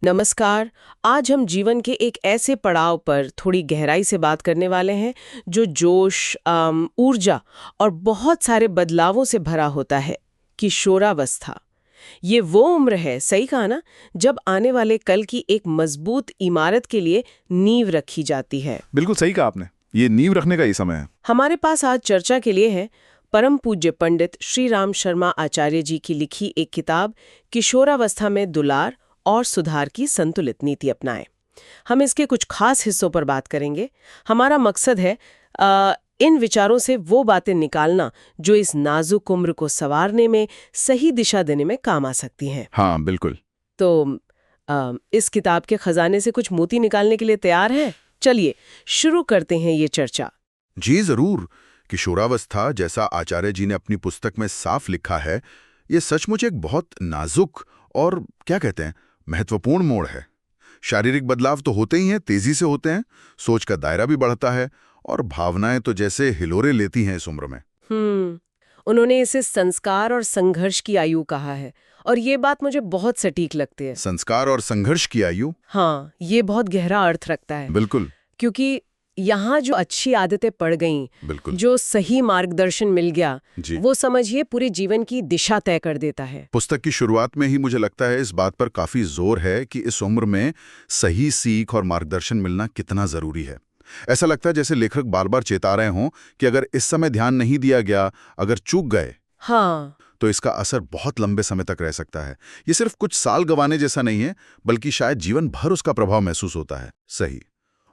नमस्कार। आज हम जीवन के एक ऐसे पड़ाव पर थोड़ी गहराई से बात करने वाले हैं जो जोश, ऊर्जा और बहुत सारे बदलावों से भरा होता है, किशोरावस्था। ये वो उम्र है, सही कहा ना, जब आने वाले कल की एक मजबूत इमारत के लिए नींव रखी जाती है। बिल्कुल सही कहा आपने। ये नींव रखने का ही समय है। हमारे पास आज चर्चा के लिए है परम पूज्य पंडित श्री राम शर्मा आचार्य जी की लिखी एक किताब किशोरावस्था में दुलार और सुधार की संतुलित नीति अपनाएं। हम इसके कुछ खास हिस्सों पर बात करेंगे। हमारा मकसद है इन विचारों से वो बातें निकालना जो इस नाजुक उम्र को संवारने में, सही दिशा देने में काम आ सकती हैं। हाँ बिल्कुल। तो इस किताब के खजाने से कुछ मोती निकालने के लिए तैयार हैं? चलिए शुरू करते हैं ये चर्चा। जी जरूर। किशोरावस्था, जैसा आचार्य जी ने अपनी पुस्तक में साफ लिखा है, ये सचमुच एक बहुत नाजुक और क्या कहते हैं, महत्वपूर्ण मोड़ है। शारीरिक बदलाव तो होते ही हैं, तेजी से होते हैं, सोच का दायरा भी बढ़ता है और भावनाएं तो जैसे हिलोरे लेती हैं इस उम्र में। उन्होंने इसे संस्कार और संघर्ष की आयु कहा है और ये बात मुझे बहुत सटीक लगती है। संस्कार और संघर्ष की आयु? हाँ, ये बहुत गहरा अर्थ रखता है। बिल्कुल। क्योंकि यहाँ जो अच्छी आदतें पड़ गईं, बिल्कुल। जो सही मार्गदर्शन मिल गया, वो समझिए पूरे जीवन की दिशा तय कर देता है। पुस्तक की शुरुआत में ही मुझे लगता है इस बात पर काफी जोर है कि इस उम्र में सही सीख और मार्गदर्शन मिलना कितना जरूरी है। ऐसा लगता है जैसे लेखक बार बार चेता रहे हों कि अगर इस समय ध्यान नहीं दिया गया, अगर चूक गए, हाँ, तो इसका असर बहुत लंबे समय तक रह सकता है। ये सिर्फ कुछ साल गंवाने जैसा नहीं है, बल्कि शायद जीवन भर उसका प्रभाव महसूस होता है। सही।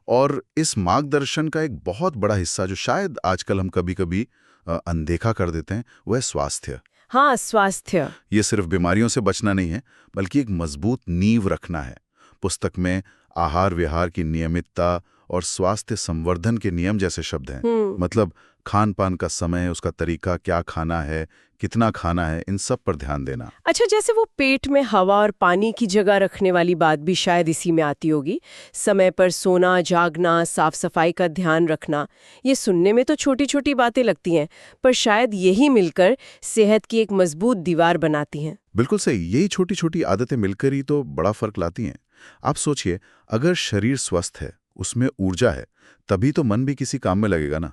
और इस मार्गदर्शन का एक बहुत बड़ा हिस्सा जो शायद आजकल हम कभी-कभी अनदेखा कर देते हैं, वो है स्वास्थ्य। हाँ, स्वास्थ्य। ये सिर्फ बीमारियों से बचना नहीं है, बल्कि एक मजबूत नींव रखना है। पुस्तक में आहार विहार की नियमितता और स्वास्थ्य संवर्धन के नियम जैसे शब्द हैं। मतलब खान पान का समय, उसका तरीका, क्या खाना है, कितना खाना है, इन सब पर ध्यान देना। अच्छा, जैसे वो पेट में हवा और पानी की जगह रखने वाली बात भी शायद इसी में आती होगी। समय पर सोना, जागना, साफ सफाई का ध्यान रखना। ये सुनने में तो छोटी छोटी बातें लगती हैं, पर शायद यही मिलकर सेहत की एक मजबूत दीवार बनाती हैं। बिल्कुल सही। यही छोटी छोटी आदतें मिलकर ही तो बड़ा फर्क लाती हैं। आप सोचिए, अगर शरीर स्वस्थ है, उसमें ऊर्जा है, तभी तो मन भी किसी काम में लगेगा ना।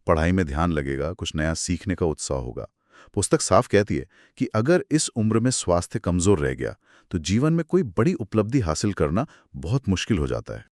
पढ़ाई में ध्यान लगेगा, कुछ नया सीखने का उत्साह होगा। पुस्तक साफ कहती है कि अगर इस उम्र में स्वास्थ्य कमजोर रह गया तो जीवन में कोई बड़ी उपलब्धि हासिल करना बहुत मुश्किल हो जाता है।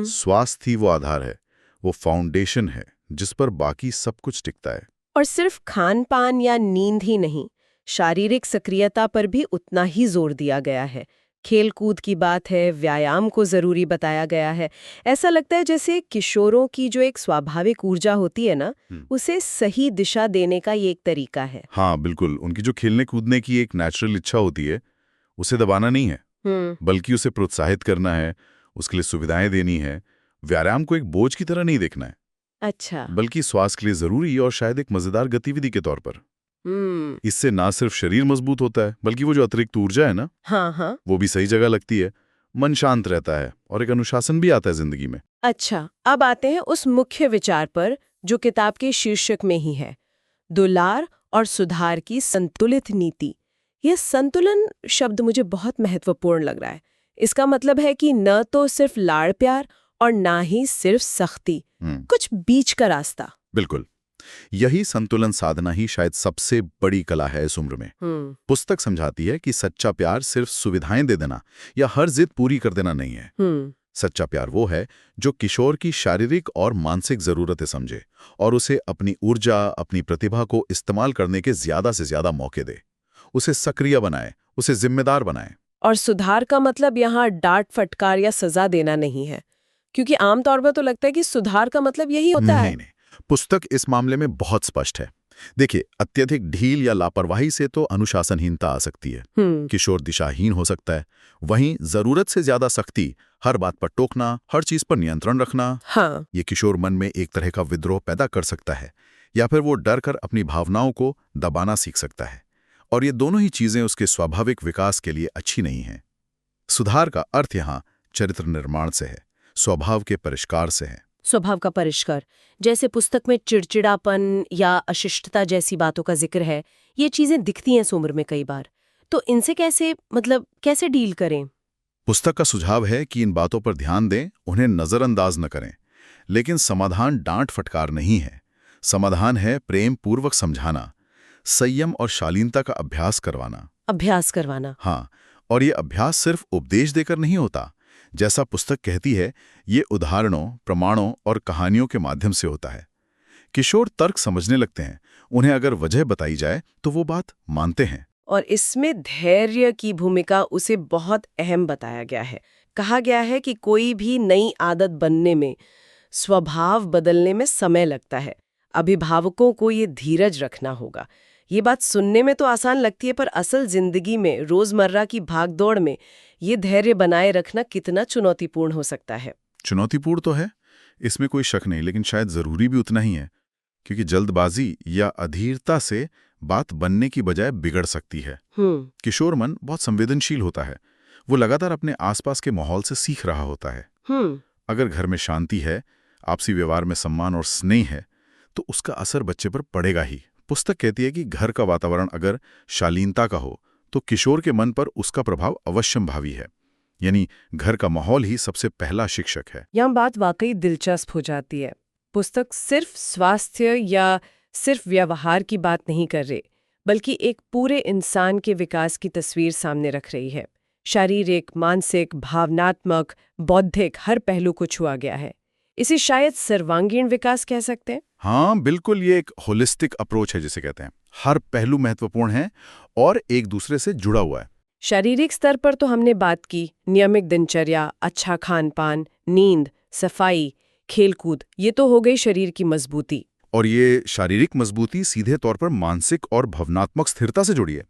स्वास्थ्य ही वो आधार है, वो फाउंडेशन है जिस पर बाकी सब कुछ टिकता है। और सिर्फ खान पान या नींद ही नहीं, शारीरिक सक्रियता पर भी उतना ही जोर दिया गया है। खेल कूद की बात है, व्यायाम को जरूरी बताया गया है। ऐसा लगता है जैसे किशोरों की जो एक स्वाभाविक ऊर्जा होती है ना, उसे सही दिशा देने का ये एक तरीका है। हाँ बिल्कुल। उनकी जो खेलने कूदने की एक नेचुरल इच्छा होती है, उसे दबाना नहीं है, बल्कि उसे प्रोत्साहित करना है, उसके लिए सुविधाएं देनी है। व्यायाम को एक बोझ की तरह नहीं देखना है, अच्छा, बल्कि स्वास्थ्य के लिए जरूरी और शायद एक मजेदार गतिविधि के तौर पर। इससे ना सिर्फ शरीर मजबूत होता है, बल्कि वो जो अतिरिक्त ऊर्जा है ना, हाँ, वो भी सही जगह लगती है। मन शांत रहता है और एक अनुशासन भी आता है जिंदगी में। अच्छा, अब आते हैं उस मुख्य विचार पर जो किताब के शीर्षक में ही है, दुलार और सुधार की संतुलित नीति। यह संतुलन शब्द मुझे बहुत महत्वपूर्ण लग रहा है। इसका मतलब है कि न तो सिर्फ लाड़ प्यार और ना ही सिर्फ सख्ती, कुछ बीच का रास्ता। बिल्कुल। यही संतुलन साधना ही शायद सबसे बड़ी कला है इस उम्र में। पुस्तक समझाती है कि सच्चा प्यार सिर्फ सुविधाएं दे देना या हर जिद पूरी कर देना नहीं है। सच्चा प्यार वो है जो किशोर की शारीरिक और मानसिक जरूरतें समझे और उसे अपनी ऊर्जा, अपनी प्रतिभा को इस्तेमाल करने के ज्यादा से ज्यादा मौके दे, उसे सक्रिय बनाए, उसे जिम्मेदार बनाए। और सुधार का मतलब यहाँ डांट फटकार या सजा देना नहीं है, क्योंकि आमतौर पर तो लगता है कि सुधार का मतलब यही होता है। नहीं, पुस्तक इस मामले में बहुत स्पष्ट है। देखिए, अत्यधिक ढील या लापरवाही से तो अनुशासनहीनता आ सकती है। किशोर दिशाहीन हो सकता है। वहीं जरूरत से ज्यादा सख्ती, हर बात पर टोकना, हर चीज पर नियंत्रण रखना, ये किशोर मन में एक तरह का विद्रोह पैदा कर सकता है, या फिर वो डर कर अपनी भावनाओं को दबाना सीख सकता है। और ये दोनों ही चीजें उसके स्वाभाविक विकास के लिए अच्छी नहीं हैं। सुधार का अर्थ यहाँ चरित्र निर्माण से है, स्वभाव के परिष्कार से है। स्वभाव का परिष्कार, जैसे पुस्तक में चिड़चिड़ापन या अशिष्टता जैसी बातों का जिक्र है, ये चीजें दिखती हैं इस उम्र में कई बार। तो इनसे कैसे डील करें? पुस्तक का सुझाव है कि इन बातों पर ध्यान दें, उन्हें नजरअंदाज न करें। लेकिन समाधान डांट फटकार नहीं है। समाधान है प्रेम पूर्वक समझाना, संयम और शालीनता का अभ्यास करवाना। अभ्यास करवाना। हाँ, और ये अभ्यास सिर्फ उपदेश देकर नहीं होता। जैसा पुस्तक कहती है, ये उदाहरणों, प्रमाणों और कहानियों के माध्यम से होता है। किशोर तर्क समझने लगते हैं। उन्हें अगर वजह बताई जाए तो वो बात मानते हैं। और इसमें धैर्य की भूमिका उसे बहुत अहम बताया गया है। कहा गया है कि कोई भी नई आदत बनने में, स्वभाव बदलने में समय लगता है। अभिभावकों को ये धीरज रखना होगा। ये बात सुनने में तो आसान लगती है, पर असल जिंदगी में, रोजमर्रा की भागदौड़ में ये धैर्य बनाए रखना कितना चुनौतीपूर्ण हो सकता है। चुनौतीपूर्ण तो है, इसमें कोई शक नहीं, लेकिन शायद जरूरी भी उतना ही है, क्योंकि जल्दबाजी या अधीरता से बात बनने की बजाय बिगड़ सकती है। किशोर मन बहुत संवेदनशील होता है। वो लगातार अपने आसपास के माहौल से सीख रहा होता है। अगर घर में शांति है, आपसी व्यवहार में सम्मान और स्नेह है, तो उसका असर बच्चे पर पड़ेगा ही। पुस्तक कहती है कि घर का वातावरण अगर शालीनता का हो तो किशोर के मन पर उसका प्रभाव अवश्यंभावी है। यानी घर का माहौल ही सबसे पहला शिक्षक है। यह बात वाकई दिलचस्प हो जाती है। पुस्तक सिर्फ स्वास्थ्य या सिर्फ व्यवहार की बात नहीं कर रही, बल्कि एक पूरे इंसान के विकास की तस्वीर सामने रख रही है। शारीरिक, मानसिक, भावनात्मक, बौद्धिक हर पहलू को छुआ गया है। इसे शायद सर्वांगीण विकास कह सकते हैं। हाँ बिल्कुल, ये एक होलिस्टिक अप्रोच है जिसे कहते हैं। हर पहलू महत्वपूर्ण है और एक दूसरे से जुड़ा हुआ है। शारीरिक स्तर पर तो हमने बात की, नियमित दिनचर्या, अच्छा खान पान, नींद, सफाई, खेलकूद, ये तो हो गई शरीर की मजबूती। और ये शारीरिक मजबूती सीधे तौर पर मानसिक और भावनात्मक स्थिरता से जुड़ी है।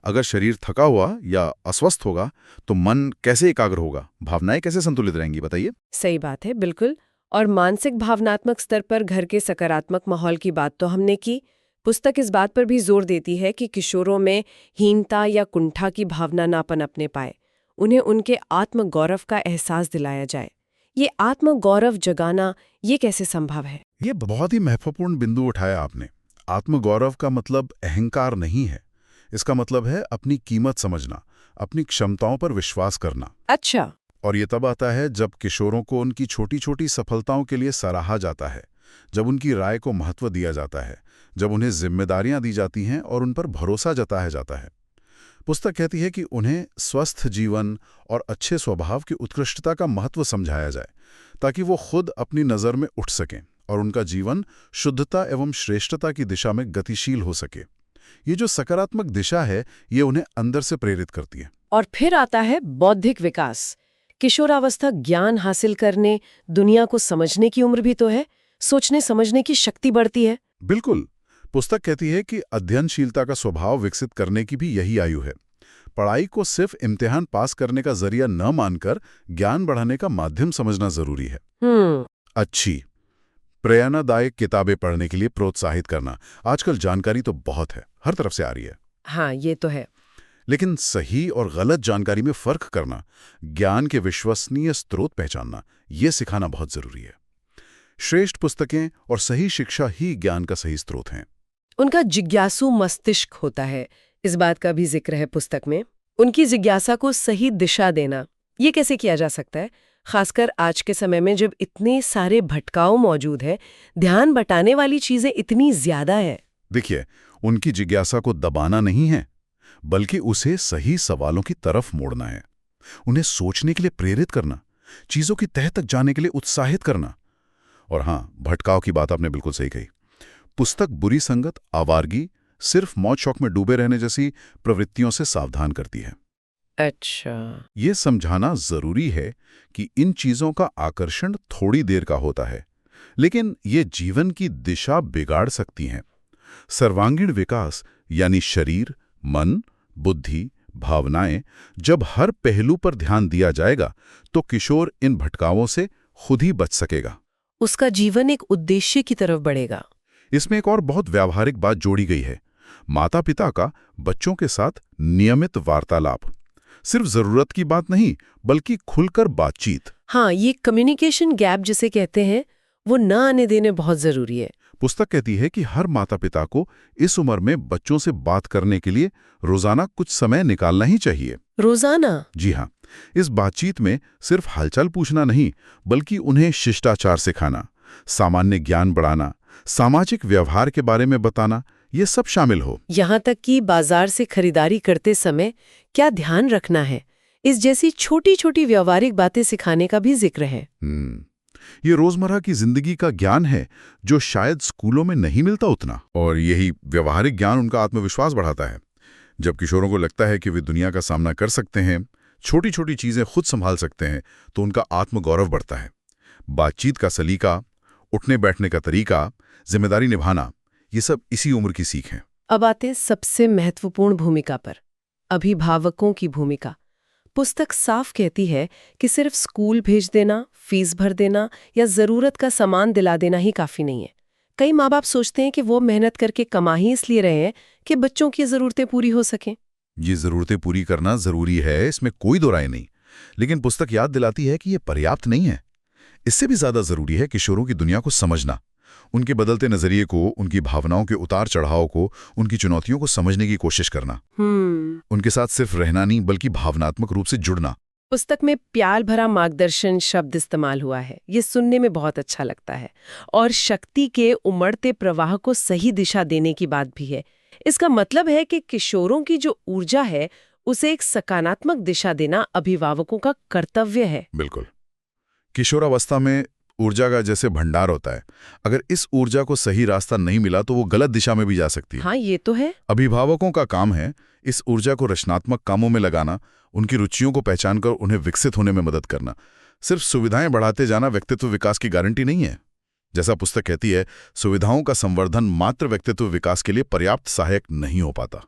अगर शरीर थका हुआ या अस्वस्थ होगा तो मन कैसे एकाग्र होगा, भावनाएं कैसे संतुलित रहेंगी, बताइए। सही बात है, बिल्कुल। और मानसिक भावनात्मक स्तर पर घर के सकारात्मक माहौल की बात तो हमने की। पुस्तक इस बात पर भी जोर देती है कि किशोरों में हीनता या कुंठा की भावना ना पनपने पाए। उन्हें उनके आत्मगौरव का एहसास दिलाया जाए। ये आत्मगौरव जगाना, ये कैसे संभव है? ये बहुत ही महत्वपूर्ण बिंदु उठाया आपने। आत्मगौरव का मतलब अहंकार नहीं है। इसका मतलब है अपनी कीमत समझना, अपनी क्षमताओं पर विश्वास करना। अच्छा। और ये तब आता है जब किशोरों को उनकी छोटी छोटी सफलताओं के लिए सराहा जाता है, जब उनकी राय को महत्व दिया जाता है, जब उन्हें जिम्मेदारियां दी जाती हैं और उन पर भरोसा जताया जाता है। पुस्तक कहती है कि उन्हें स्वस्थ जीवन और अच्छे स्वभाव की उत्कृष्टता का महत्व समझाया जाए, ताकि वो खुद अपनी नज़र में उठ सकें और उनका जीवन शुद्धता एवं श्रेष्ठता की दिशा में गतिशील हो सके। ये जो सकारात्मक दिशा है, ये उन्हें अंदर से प्रेरित करती है। और फिर आता है बौद्धिक विकास। किशोरावस्था ज्ञान हासिल करने, दुनिया को समझने की उम्र भी तो है। सोचने समझने की शक्ति बढ़ती है। बिल्कुल। पुस्तक कहती है कि अध्ययनशीलता का स्वभाव विकसित करने की भी यही आयु है। पढ़ाई को सिर्फ इम्तिहान पास करने का जरिया न मानकर ज्ञान बढ़ाने का माध्यम समझना जरूरी है। अच्छी, प्रेरणादायक किताबें पढ़ने के लिए प्रोत्साहित करना। आजकल जानकारी तो बहुत है, हर तरफ से आ रही है। हाँ, ये तो है। लेकिन सही और गलत जानकारी में फर्क करना, ज्ञान के विश्वसनीय स्रोत पहचानना, ये सिखाना बहुत जरूरी है। श्रेष्ठ पुस्तकें और सही शिक्षा ही ज्ञान का सही स्रोत हैं। उनका जिज्ञासु मस्तिष्क होता है, इस बात का भी जिक्र है पुस्तक में। उनकी जिज्ञासा को सही दिशा देना, ये कैसे किया जा सकता है, खासकर आज के समय में जब इतने सारे भटकाव मौजूद है, ध्यान बटाने वाली चीजें इतनी ज्यादा है। देखिए, उनकी जिज्ञासा को दबाना नहीं है, बल्कि उसे सही सवालों की तरफ मोड़ना है। उन्हें सोचने के लिए प्रेरित करना, चीजों की तह तक जाने के लिए उत्साहित करना। और हाँ, भटकाव की बात आपने बिल्कुल सही कही। पुस्तक बुरी संगत, आवारगी, सिर्फ मौज शौक में डूबे रहने जैसी प्रवृत्तियों से सावधान करती है। अच्छा। ये समझाना जरूरी है कि इन चीजों का आकर्षण थोड़ी देर का होता है, लेकिन ये जीवन की दिशा बिगाड़ सकती हैं। सर्वांगीण विकास यानी शरीर, मन, बुद्धि, भावनाएं, जब हर पहलू पर ध्यान दिया जाएगा तो किशोर इन भटकावों से खुद ही बच सकेगा। उसका जीवन एक उद्देश्य की तरफ बढ़ेगा। इसमें एक और बहुत व्यावहारिक बात जोड़ी गई है, माता पिता का बच्चों के साथ नियमित वार्तालाप। सिर्फ जरूरत की बात नहीं, बल्कि खुलकर बातचीत। हाँ, ये कम्युनिकेशन गैप जिसे कहते हैं, वो न आने देने बहुत जरूरी है। पुस्तक कहती है कि हर माता पिता को इस उम्र में बच्चों से बात करने के लिए रोजाना कुछ समय निकालना ही चाहिए। रोजाना? जी हाँ, इस बातचीत में सिर्फ हालचाल पूछना नहीं, बल्कि उन्हें शिष्टाचार सिखाना, सामान्य ज्ञान बढ़ाना, सामाजिक व्यवहार के बारे में बताना, ये सब शामिल हो। यहाँ तक कि बाजार से खरीदारी करते समय क्या ध्यान रखना है, इस जैसी छोटी छोटी व्यवहारिक बातें सिखाने का भी जिक्र है। ये रोजमर्रा की जिंदगी का ज्ञान है जो शायद स्कूलों में नहीं मिलता उतना, और यही व्यवहारिक ज्ञान उनका आत्मविश्वास बढ़ाता है। जब किशोरों को लगता है कि वे दुनिया का सामना कर सकते हैं, छोटी छोटी चीजें खुद संभाल सकते हैं, तो उनका आत्मगौरव बढ़ता है। बातचीत का सलीका, उठने बैठने का तरीका, जिम्मेदारी निभाना, ये सब इसी उम्र की सीख है। अब आते सबसे महत्वपूर्ण भूमिका पर, अभिभावकों की भूमिका। पुस्तक साफ कहती है कि सिर्फ स्कूल भेज देना, फीस भर देना या जरूरत का सामान दिला देना ही काफी नहीं है। कई माँ बाप सोचते हैं कि वो मेहनत करके कमा ही इसलिए रहे हैं कि बच्चों की जरूरतें पूरी हो सकें। ये जरूरतें पूरी करना जरूरी है, इसमें कोई दो राय नहीं, लेकिन पुस्तक याद दिलाती है कि ये पर्याप्त नहीं है। इससे भी ज्यादा जरूरी है किशोरों की दुनिया को समझना, उनके बदलते नजरिए को, उनकी भावनाओं के उतार चढ़ाव को, उनकी चुनौतियों को समझने की कोशिश करना। उनके साथ सिर्फ रहना नहीं, बल्कि भावनात्मक रूप से जुड़ना। पुस्तक में प्यार भरा मार्गदर्शन शब्द इस्तेमाल हुआ है, ये सुनने में बहुत अच्छा लगता है। और शक्ति के उमड़ते प्रवाह को सही दिशा देने की बात भी है। इसका मतलब है कि किशोरों की जो ऊर्जा है, उसे एक सकारात्मक दिशा देना अभिभावकों का कर्तव्य है। बिल्कुल। किशोरावस्था में ऊर्जा का जैसे भंडार होता है, अगर इस ऊर्जा को सही रास्ता नहीं मिला तो वो गलत दिशा में भी जा सकती है। हाँ, ये तो है। अभिभावकों का काम है इस ऊर्जा को रचनात्मक कामों में लगाना, उनकी रुचियों को पहचानकर उन्हें विकसित होने में मदद करना। सिर्फ सुविधाएं बढ़ाते जाना व्यक्तित्व विकास की गारंटी नहीं है। जैसा पुस्तक कहती है, सुविधाओं का संवर्धन मात्र व्यक्तित्व विकास के लिए पर्याप्त सहायक नहीं हो पाता।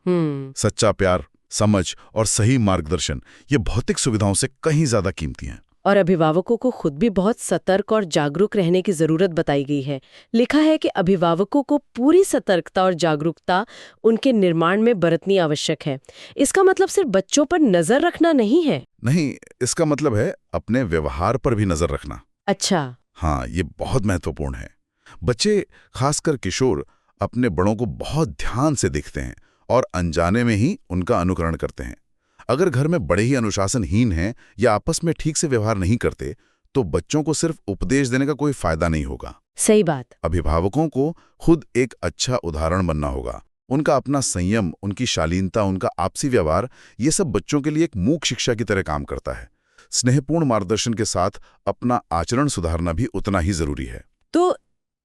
सच्चा प्यार, समझ और सही मार्गदर्शन ये भौतिक सुविधाओं से कहीं ज्यादा कीमती हैं। और अभिभावकों को खुद भी बहुत सतर्क और जागरूक रहने की जरूरत बताई गई है। लिखा है कि अभिभावकों को पूरी सतर्कता और जागरूकता उनके निर्माण में बरतनी आवश्यक है। इसका मतलब सिर्फ बच्चों पर नजर रखना नहीं है। नहीं, इसका मतलब है अपने व्यवहार पर भी नजर रखना। अच्छा। हाँ, ये बहुत महत्वपूर्ण है। बच्चे, खासकर किशोर, अपने बड़ों को बहुत ध्यान से देखते हैं और अनजाने में ही उनका अनुकरण करते हैं। अगर घर में बड़े ही अनुशासनहीन हैं या आपस में ठीक से व्यवहार नहीं करते, तो बच्चों को सिर्फ उपदेश देने का कोई फायदा नहीं होगा। सही बात। अभिभावकों को खुद एक अच्छा उदाहरण बनना होगा। उनका अपना संयम, उनकी शालीनता, उनका आपसी व्यवहार, ये सब बच्चों के लिए एक मूक शिक्षा की तरह काम करता है। स्नेहपूर्ण मार्गदर्शन के साथ अपना आचरण सुधारना भी उतना ही जरूरी है। तो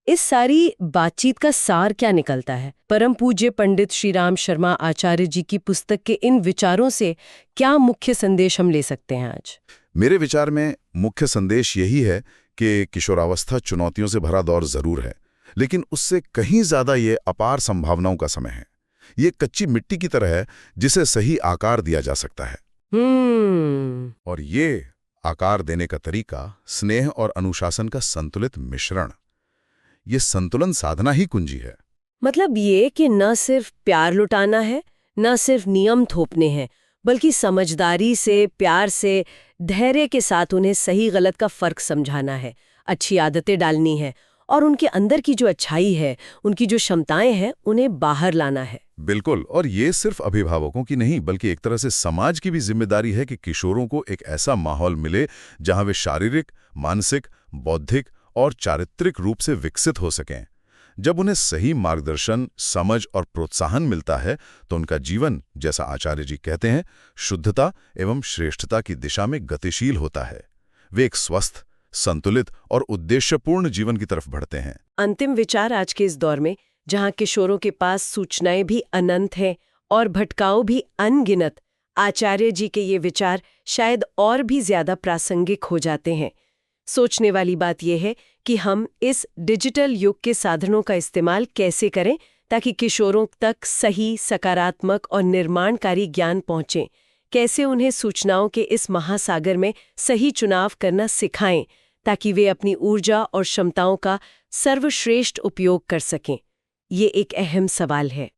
इस सारी बातचीत का सार क्या निकलता है? परम पूज्य पंडित श्री राम शर्मा आचार्य जी की पुस्तक के इन विचारों से क्या मुख्य संदेश हम ले सकते हैं आज? मेरे विचार में मुख्य संदेश यही है कि किशोरावस्था चुनौतियों से भरा दौर जरूर है, लेकिन उससे कहीं ज्यादा ये अपार संभावनाओं का समय है। ये कच्ची मिट्टी की तरह है जिसे सही आकार दिया जा सकता है। और ये आकार देने का तरीका स्नेह और अनुशासन का संतुलित मिश्रण, ये संतुलन साधना ही कुंजी है। मतलब ये कि न सिर्फ प्यार लुटाना है, न सिर्फ नियम थोपने हैं, बल्कि समझदारी से, प्यार से, धैर्य के साथ उन्हें सही गलत का फर्क समझाना है, अच्छी आदतें डालनी है और उनके अंदर की जो अच्छाई है, उनकी जो क्षमताएं हैं, उन्हें बाहर लाना है। बिल्कुल। और ये सिर्फ अभिभावकों की नहीं, बल्कि एक तरह से समाज की भी जिम्मेदारी है कि किशोरों को एक ऐसा माहौल मिले जहां वे शारीरिक, मानसिक, बौद्धिक और चारित्रिक रूप से विकसित हो सकें। जब उन्हें सही मार्गदर्शन, समझ और प्रोत्साहन मिलता है तो उनका जीवन, जैसा आचार्य जी कहते हैं, शुद्धता एवं श्रेष्ठता की दिशा में गतिशील होता है। वे एक स्वस्थ, संतुलित और उद्देश्यपूर्ण जीवन की तरफ बढ़ते हैं। अंतिम विचार आज के इस दौर में, जहां किशोरों के पास सूचनाएं भी अनंत हैं और भटकाव भी अनगिनत, आचार्य जी के ये विचार शायद और भी ज्यादा प्रासंगिक हो जाते हैं। सोचने वाली बात यह है कि हम इस डिजिटल युग के साधनों का इस्तेमाल कैसे करें ताकि किशोरों तक सही, सकारात्मक और निर्माणकारी ज्ञान पहुंचे। कैसे उन्हें सूचनाओं के इस महासागर में सही चुनाव करना सिखाएं ताकि वे अपनी ऊर्जा और क्षमताओं का सर्वश्रेष्ठ उपयोग कर सकें। ये एक अहम सवाल है।